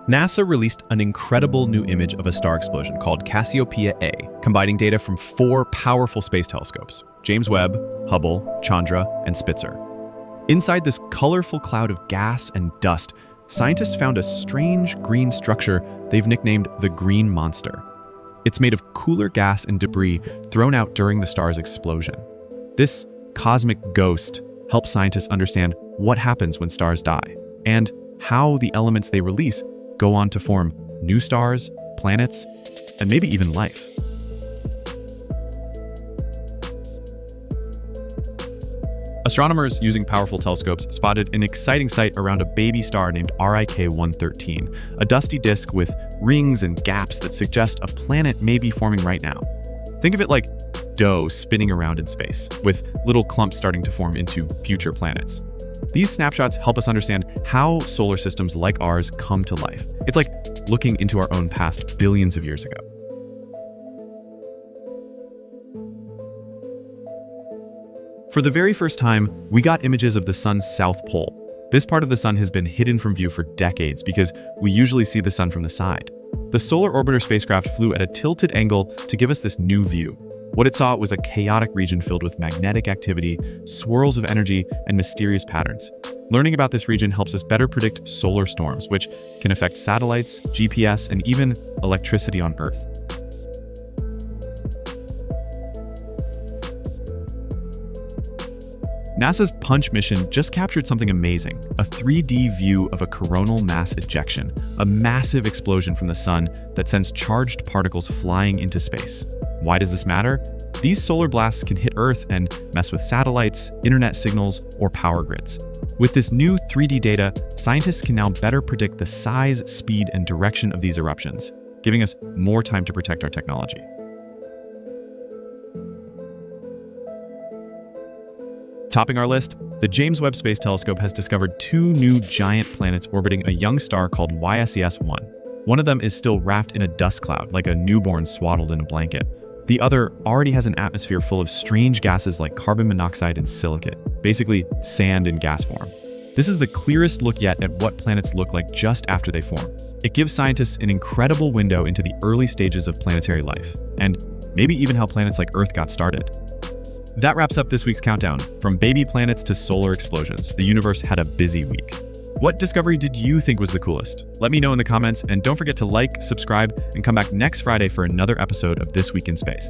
NASA released an incredible new image of a star explosion called Cassiopeia A, combining data from 4 powerful space telescopes: James Webb, Hubble, Chandra, and Spitzer. Inside this colorful cloud of gas and dust, scientists found a strange green structure they've nicknamed the Green Monster. It's made of cooler gas and debris thrown out during the star's explosion. This cosmic ghost helps scientists understand what happens when stars die, and how the elements they release go on to form new stars, planets, and maybe even life. Astronomers using powerful telescopes spotted an exciting sight around a baby star named RIK 113, a dusty disk with rings and gaps that suggest a planet may be forming right now. Think of it like dough spinning around in space, with little clumps starting to form into future planets. These snapshots help us understand how solar systems like ours come to life. It's like looking into our own past billions of years ago. For the very first time, we got images of the sun's south pole. This part of the sun has been hidden from view for decades because we usually see the sun from the side. The Solar Orbiter spacecraft flew at a tilted angle to give us this new view. What it saw was a chaotic region filled with magnetic activity, swirls of energy, and mysterious patterns. Learning about this region helps us better predict solar storms, which can affect satellites, GPS, and even electricity on Earth. NASA's Punch mission just captured something amazing, a 3D view of a coronal mass ejection, a massive explosion from the sun that sends charged particles flying into space. Why does this matter? These solar blasts can hit Earth and mess with satellites, internet signals, or power grids. With this new 3D data, scientists can now better predict the size, speed, and direction of these eruptions, giving us more time to protect our technology. Topping our list, the James Webb Space Telescope has discovered 2 new giant planets orbiting a young star called YSES-1. One of them is still wrapped in a dust cloud, like a newborn swaddled in a blanket. The other already has an atmosphere full of strange gases like carbon monoxide and silicate, basically sand in gas form. This is the clearest look yet at what planets look like just after they form. It gives scientists an incredible window into the early stages of planetary life, and maybe even how planets like Earth got started. That wraps up this week's countdown. From baby planets to solar explosions, the universe had a busy week. What discovery did you think was the coolest? Let me know in the comments, and don't forget to like, subscribe, and come back next Friday for another episode of This Week in Space.